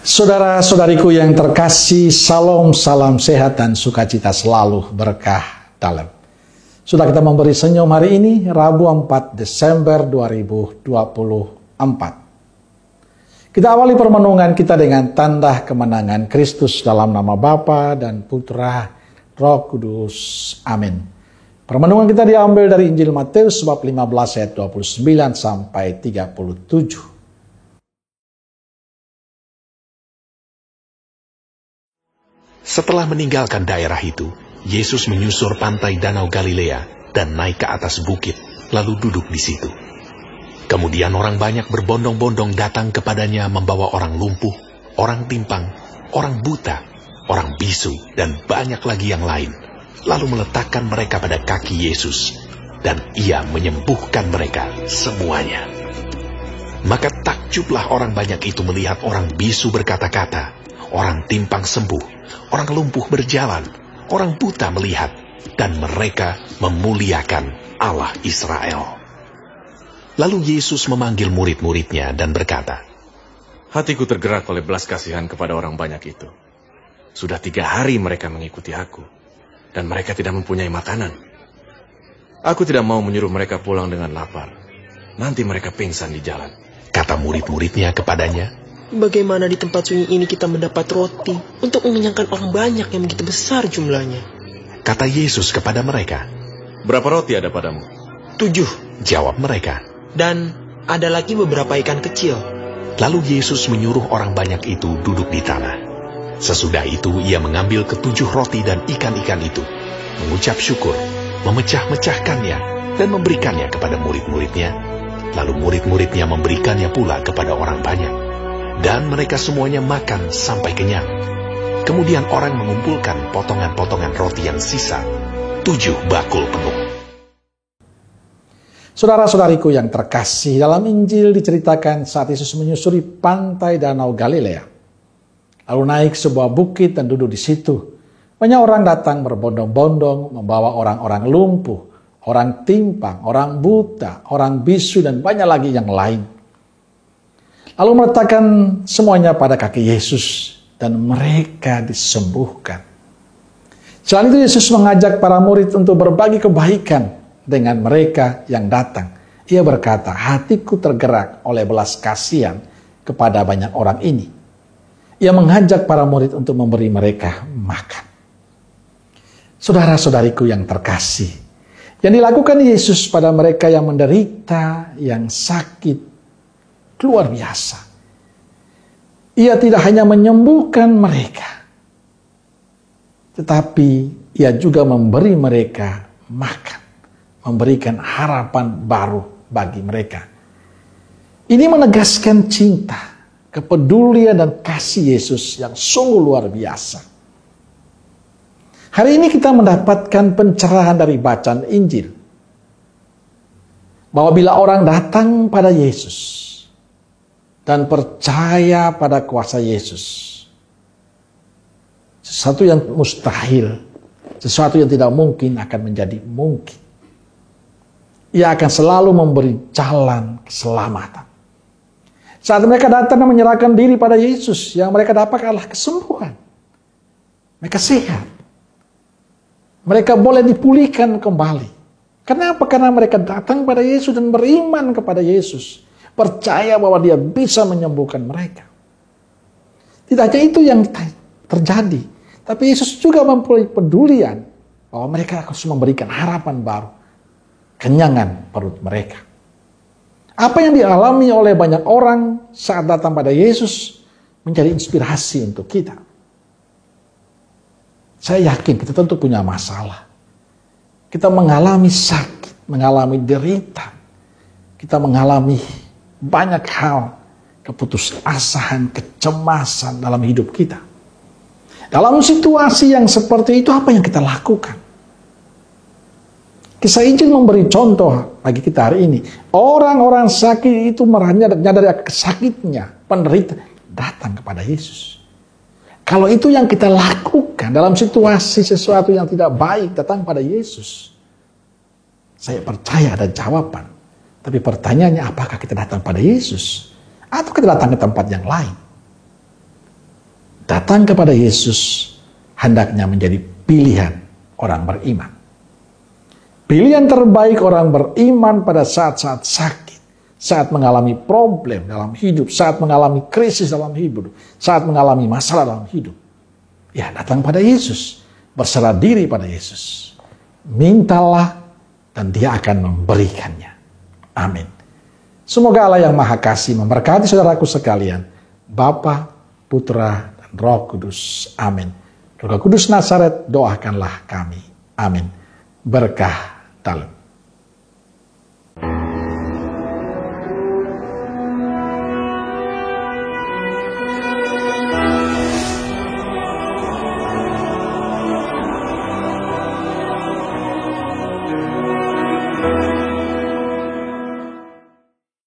Saudara-saudariku yang terkasih, salam sehat dan sukacita selalu, berkah dalam. Sudah kita memberi senyum hari ini, Rabu 4 Desember 2024. Kita awali permenungan kita dengan tanda kemenangan Kristus dalam nama Bapa dan Putra, Roh Kudus. Amin. Permenungan kita diambil dari Injil Matius bab 15 ayat 29 sampai 37. Setelah meninggalkan daerah itu, Yesus menyusur pantai Danau Galilea dan naik ke atas bukit, lalu duduk di situ. Kemudian orang banyak berbondong-bondong datang kepadanya membawa orang lumpuh, orang timpang, orang buta, orang bisu, dan banyak lagi yang lain, lalu meletakkan mereka pada kaki Yesus, dan Ia menyembuhkan mereka semuanya. Maka takjublah orang banyak itu melihat orang bisu berkata-kata, orang timpang sembuh, orang lumpuh berjalan, orang buta melihat, dan mereka memuliakan Allah Israel. Lalu Yesus memanggil murid-muridnya dan berkata, "Hatiku tergerak oleh belas kasihan kepada orang banyak itu. Sudah 3 hari mereka mengikuti aku, dan mereka tidak mempunyai makanan. Aku tidak mau menyuruh mereka pulang dengan lapar. Nanti mereka pingsan di jalan." Kata murid-muridnya kepadanya, "Bagaimana di tempat sunyi ini kita mendapat roti untuk mengenyangkan orang banyak yang begitu besar jumlahnya?" Kata Yesus kepada mereka, "Berapa roti ada padamu?" 7, jawab mereka. dan ada lagi beberapa ikan kecil. Lalu Yesus menyuruh orang banyak itu duduk di tanah. Sesudah itu Ia mengambil ke-7 roti dan ikan-ikan itu, mengucap syukur, memecah-mecahkannya, dan memberikannya kepada murid-muridnya. Lalu murid-muridnya memberikannya pula kepada orang banyak. Dan mereka semuanya makan sampai kenyang. Kemudian orang mengumpulkan potongan-potongan roti yang sisa, 7 bakul penuh. Saudara-saudariku yang terkasih, dalam Injil diceritakan saat Yesus menyusuri pantai Danau Galilea, lalu naik sebuah bukit dan duduk di situ. Banyak orang datang berbondong-bondong membawa orang-orang lumpuh, orang timpang, orang buta, orang bisu, dan banyak lagi yang lain. Lalu meletakkan semuanya pada kaki Yesus, dan mereka disembuhkan. Selain itu Yesus mengajak para murid untuk berbagi kebaikan dengan mereka yang datang. Ia berkata, "Hatiku tergerak oleh belas kasihan kepada banyak orang ini." Ia mengajak para murid untuk memberi mereka makan. Saudara-saudariku yang terkasih, yang dilakukan Yesus pada mereka yang menderita, yang sakit, luar biasa. Ia tidak hanya menyembuhkan mereka, tetapi Ia juga memberi mereka makan, memberikan harapan baru bagi mereka. Ini menegaskan cinta, kepedulian, dan kasih Yesus yang sungguh luar biasa. Hari ini kita mendapatkan pencerahan dari bacaan Injil, bahwa bila orang datang pada Yesus dan percaya pada kuasa Yesus, sesuatu yang mustahil, sesuatu yang tidak mungkin akan menjadi mungkin. Ia akan selalu memberi jalan keselamatan. Saat mereka datang dan menyerahkan diri pada Yesus, yang mereka dapat adalah kesembuhan. Mereka sehat. Mereka boleh dipulihkan kembali. Kenapa? Karena mereka datang pada Yesus dan beriman kepada Yesus. Percaya bahwa Dia bisa menyembuhkan mereka. Tidak hanya itu yang terjadi, tapi Yesus juga mempunyai pedulian bahwa mereka harus memberikan harapan baru, kenyangan perut mereka. Apa yang dialami oleh banyak orang saat datang pada Yesus menjadi inspirasi untuk kita. Saya yakin kita tentu punya masalah. Kita mengalami sakit, mengalami derita. Kita mengalami banyak hal, keputusasaan, kecemasan dalam hidup kita. Dalam situasi yang seperti itu, apa yang kita lakukan? Kisah Injil memberi contoh bagi kita hari ini. Orang-orang sakit itu menyadari sakitnya, penderita, datang kepada Yesus. Kalau itu yang kita lakukan dalam situasi sesuatu yang tidak baik, datang pada Yesus, saya percaya ada jawaban. Tapi pertanyaannya, apakah kita datang pada Yesus? Atau kita datang ke tempat yang lain? Datang kepada Yesus hendaknya menjadi pilihan orang beriman. Pilihan terbaik orang beriman pada saat-saat sakit, saat mengalami problem dalam hidup, saat mengalami krisis dalam hidup, saat mengalami masalah dalam hidup. Ya, datang pada Yesus, berserah diri pada Yesus. Mintalah dan Dia akan memberikannya. Amin. Semoga Allah yang Maha Kasih memberkati saudaraku sekalian, Bapa, Putra, dan Roh Kudus. Amin. Roh Kudus Nazaret, doakanlah kami. Amin. Berkah dalam.